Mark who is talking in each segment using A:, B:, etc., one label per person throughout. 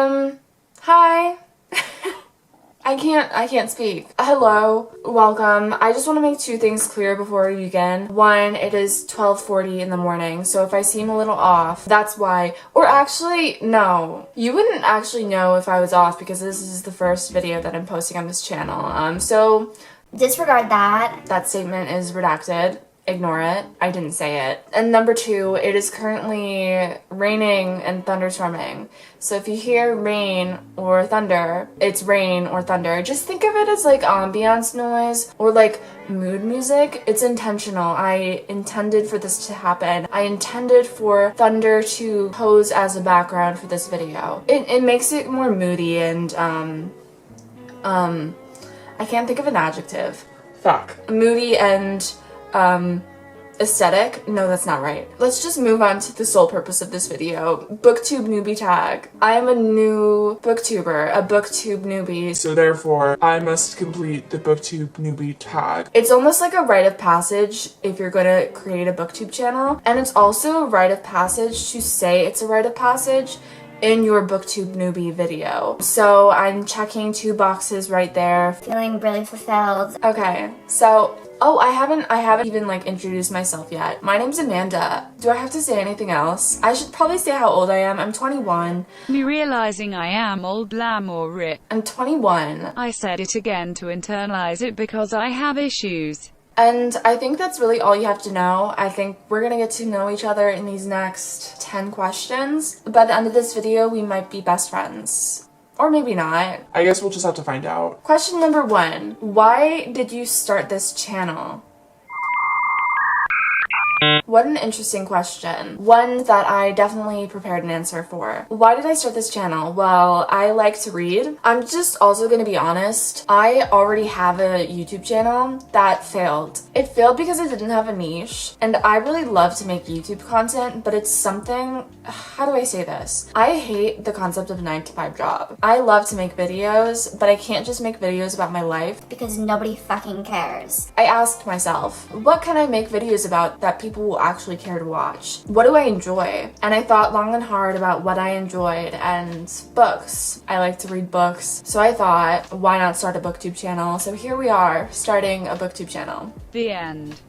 A: Hi. I can't speak. Hello, welcome. I just want to make two things clear before we begin. One, it is 12:40 in the morning, so if I seem a little off, that's why. Or actually, no. You wouldn't actually know if I was off because this is the first video that I'm posting on this channel. So
B: disregard that.
A: That statement is redacted. Ignore it. I didn't say it. And number two, it is currently raining and thunderstorming. So if you hear rain or thunder, it's rain or thunder. Just think of it as like ambiance noise or like mood music. It's intentional. I intended for this to happen. I intended for thunder to pose as a background for this video. It makes it more moody and I can't think of an adjective. Fuck. Moody and aesthetic? No, that's not right. Let's just move on to the sole purpose of this video. BOOKTUBE NEWBIE TAG. I am a new booktuber, a BOOKTUBE newbie.
C: So therefore, I must complete the BOOKTUBE NEWBIE TAG.
A: It's almost like a rite of passage if you're gonna create a booktube channel. And it's also a rite of passage to say it's a rite of passage in your BOOKTUBE newbie video. So I'm checking two boxes right there.
B: Feeling really fulfilled.
A: Okay, so I haven't even like introduced myself yet. My name's Amanda. Do I have to say anything else? I should probably say how old I am. I'm 21.
D: Me realizing I am old, blam or rip.
A: I'm 21.
D: I said it again to internalize it because I have issues.
A: And I think that's really all you have to know. I think we're gonna get to know each other in these next 10 questions. By the end of this video, we might be best friends. Or maybe not.
C: I guess we'll just have to find out.
A: Question number 1. Why did you start this channel? What an interesting question. One that I definitely prepared an answer for. Why did I start this channel? Well, I like to read. I'm just also gonna be honest. I already have a YouTube channel that failed. It failed because it didn't have a niche. And I really love to make YouTube content, but it's something, how do I say this? I hate the concept of a 9-to-5 job. I love to make videos, but I can't just make videos about my life.
B: Because nobody fucking cares.
A: I asked myself, what can I make videos about that people will actually care to watch? What do I enjoy? And I thought long and hard about what I enjoyed, and books. I like to read books. So I thought, why not start a booktube channel? So here we are, starting a booktube channel.
D: The end.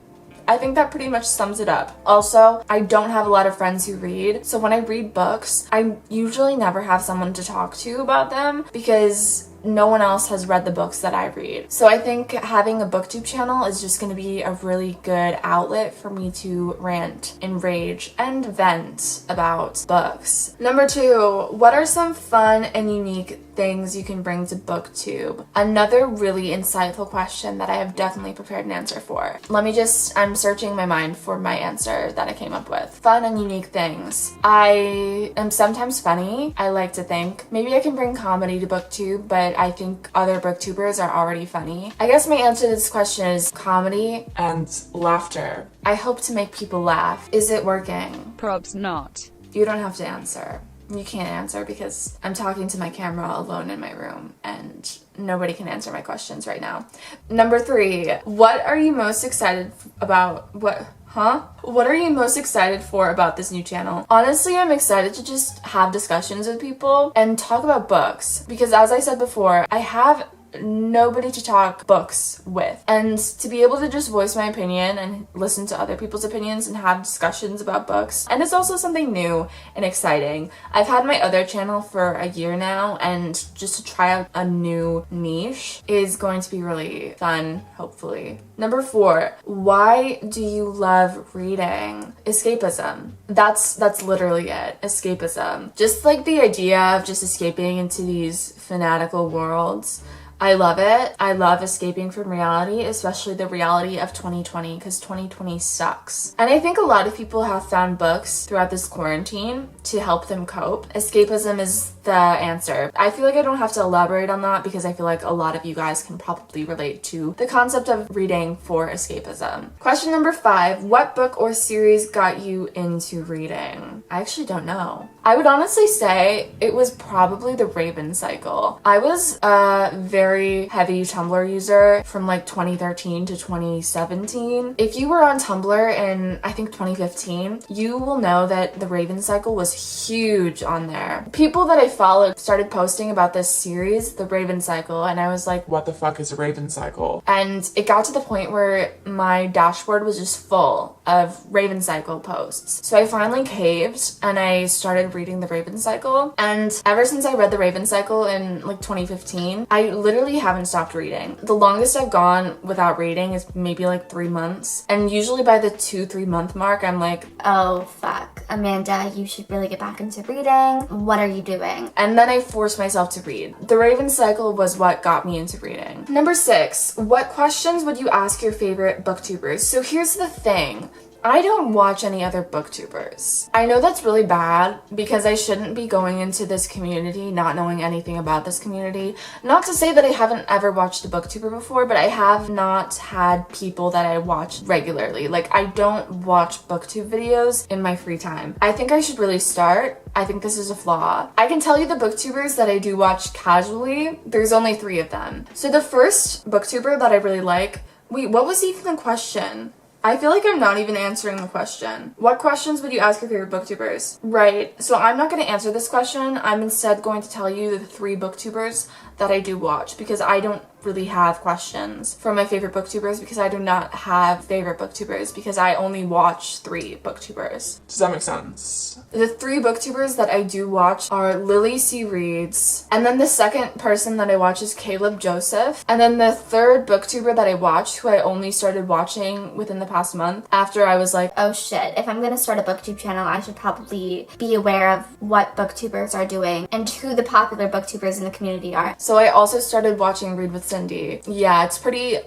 A: I think that pretty much sums it up. Also, I don't have a lot of friends who read, so when I read books, I usually never have someone to talk to about them because no one else has read the books that I read. So I think having a booktube channel is just gonna be a really good outlet for me to rant, enrage, and vent about books. Number 2, what are some fun and unique things you can bring to BOOKTUBE? Another really insightful question that I have definitely prepared an answer for. I'm searching my mind for my answer that I came up with. Fun and unique things. I am sometimes funny, I like to think. Maybe I can bring comedy to BOOKTUBE, but I think other booktubers are already funny. I guess my answer to this question is comedy
C: and laughter.
A: I hope to make people laugh. Is it working?
D: Probs not.
A: You don't have to answer. You can't answer because I'm talking to my camera alone in my room and nobody can answer my questions right now. Number 3, what are you most excited about? What are you most excited for about this new channel? Honestly, I'm excited to just have discussions with people and talk about books because as I said before, I have nobody to talk books with, and to be able to just voice my opinion and listen to other people's opinions and have discussions about books. And it's also something new and exciting. I've had my other channel for a year now, and just to try out a new niche is going to be really fun, hopefully. Number 4, why do you love reading? Escapism. That's literally it. Escapism. Just like the idea of just escaping into these fanatical worlds. I love it. I love escaping from reality, especially the reality of 2020, because 2020 sucks. And I think a lot of people have found books throughout this quarantine to help them cope. Escapism is the answer. I feel like I don't have to elaborate on that because I feel like a lot of you guys can probably relate to the concept of reading for escapism. Question number 5, what book or series got you into reading? I actually don't know. I would honestly say it was probably the Raven Cycle. I was a very heavy Tumblr user from like 2013 to 2017. If you were on Tumblr in, I think, 2015, you will know that the Raven Cycle was huge on there. People that I followed started posting about this series, the Raven Cycle, and I was like,
C: What the fuck is a Raven Cycle?
A: and it got to the point where my dashboard was just full of Raven Cycle posts. So I finally caved and I started reading the Raven Cycle. And ever since I read the Raven Cycle in like 2015, I literally haven't stopped reading. The longest I've gone without reading is maybe like 3 months. And usually by the 2-3 month mark, I'm like,
B: Oh, fuck. Amanda, you should really get back into reading. What are you doing?
A: and then I forced myself to read. The Raven Cycle was what got me into reading. Number 6, what questions would you ask your favorite booktubers? So here's the thing. I don't watch any other booktubers. I know that's really bad because I shouldn't be going into this community not knowing anything about this community. Not to say that I haven't ever watched a booktuber before, but I have not had people that I watch regularly. Like, I don't watch booktube videos in my free time. I think I should really start. I think this is a flaw. I can tell you the booktubers that I do watch casually, there's only 3 of them. So the first booktuber that I really like, wait, what was even the question? I feel like I'm not even answering the question. What questions would you ask your favorite booktubers? Right, so I'm not going to answer this question. I'm instead going to tell you the 3 booktubers that I do watch because I don't really have questions for my favorite booktubers because I do not have favorite booktubers because I only watch 3 booktubers.
C: Does that make sense?
A: The 3 booktubers that I do watch are Lily C. Reads, and then the second person that I watch is Caleb Joseph, and then the third booktuber that I watch, who I only started watching within the past month after I was like,
B: Oh shit, if I'm gonna start a booktube channel, I should probably be aware of what booktubers are doing and who the popular booktubers in the community are.
A: so I also started watching Read with Cindy. Yeah, it's pretty,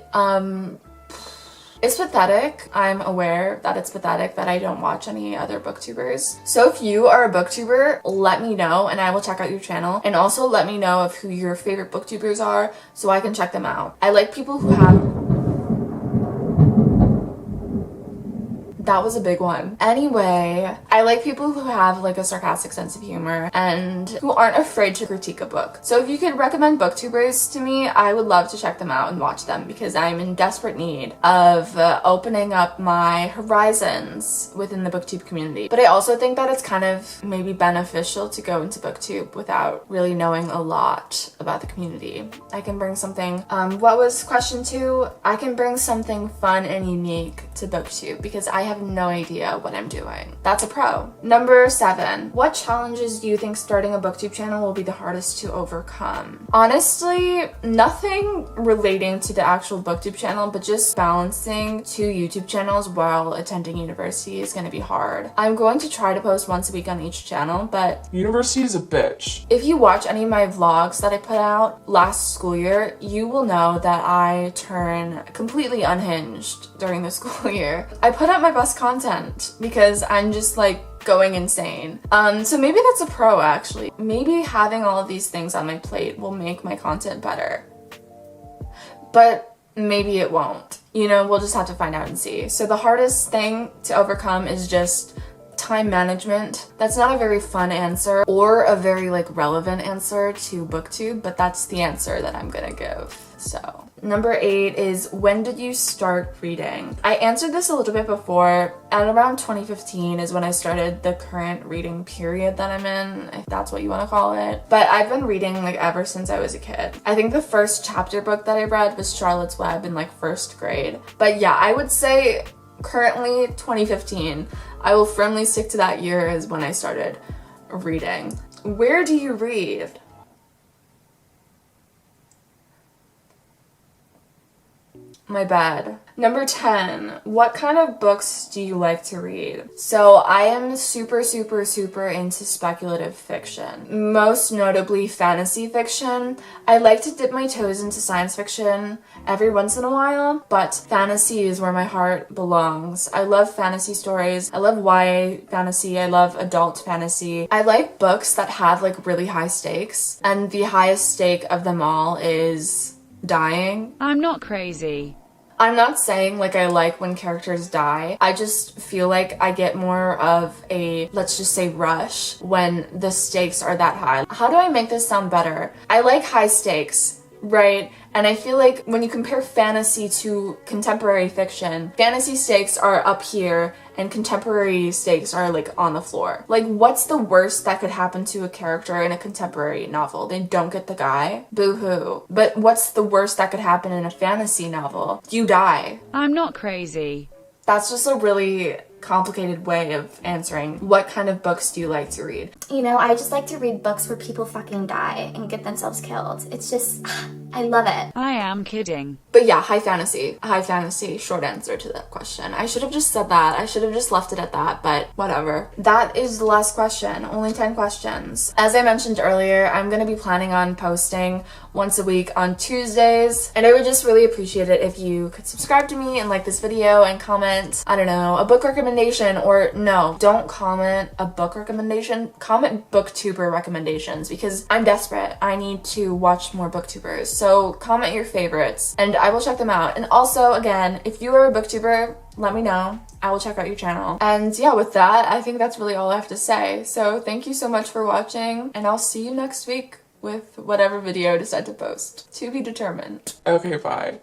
A: it's pathetic. I'm aware that it's pathetic that I don't watch any other booktubers. So if you are a booktuber, let me know and I will check out your channel. And also let me know of who your favorite booktubers are so I can check them out. I like people who have... That was a big one. Anyway, I like people who have like a sarcastic sense of humor and who aren't afraid to critique a book. So if you could recommend booktubers to me, I would love to check them out and watch them because I'm in desperate need of opening up my horizons within the booktube community. But I also think that it's kind of maybe beneficial to go into booktube without really knowing a lot about the community. I can bring something, what was question 2? I can bring something fun and unique to booktube because I have no idea what I'm doing. That's a pro. Number 7, what challenges do you think starting a booktube channel will be the hardest to overcome? Honestly, nothing relating to the actual booktube channel, but just balancing 2 YouTube channels while attending university is going to be hard. I'm going to try to post once a week on each channel, but
C: University is a bitch.
A: if you watch any of my vlogs that I put out last school year, you will know that I turn completely unhinged during the school year. I put out my best content because I'm just like going insane. So maybe that's a pro actually. Maybe having all of these things on my plate will make my content better. But maybe it won't. You know, we'll just have to find out and see. So the hardest thing to overcome is just time management. That's not a very fun answer or a very like relevant answer to booktube, but that's the answer that I'm gonna give. So number 8 is, when did you start reading? I answered this a little bit before. At around 2015 is when I started the current reading period that I'm in, if that's what you want to call it. But I've been reading like ever since I was a kid. I think the first chapter book that I read was Charlotte's Web in like 1st grade. But yeah, I would say currently 2015. I will firmly stick to that year as when I started reading. Where do you read? My bed. Number 10, what kind of books do you like to read? So I am super into speculative fiction, most notably fantasy fiction. I like to dip my toes into science fiction every once in a while, but fantasy is where my heart belongs. I love fantasy stories. I love YA fantasy. I love adult fantasy. I like books that have like really high stakes, and the highest stake of them all is dying.
D: I'm not crazy.
A: I'm not saying like I like when characters die. I just feel like I get more of a, let's just say, rush when the stakes are that high. How do I make this sound better? I like high stakes, right? And I feel like when you compare fantasy to contemporary fiction, fantasy stakes are up here and contemporary stakes are like on the floor. Like, what's the worst that could happen to a character in a contemporary novel? They don't get the guy? Boo-hoo. But what's the worst that could happen in a fantasy novel? You die.
D: I'm not crazy.
A: That's just a really complicated way of answering what kind of books do you like to read.
B: You know, I just like to read books where people fucking die and get themselves killed. It's just, I love it.
D: I am kidding.
A: But yeah, high fantasy. High fantasy, short answer to that question. I should have just said that. I should have just left it at that, but whatever. That is the last question. Only 10 questions. As I mentioned earlier, I'm going to be planning on posting once a week on Tuesdays, and I would just really appreciate it if you could subscribe to me and like this video and comment, I don't know, a book recommendation, or no, don't comment a book recommendation, comment booktuber recommendations, because I'm desperate. I need to watch more booktubers. So comment your favorites and I will check them out. And also, again, if you are a booktuber, let me know. I will check out your channel. And yeah, with that, I think that's really all I have to say. So thank you so much for watching, and I'll see you next week with whatever video I decide to post. To be determined.
C: Okay, bye.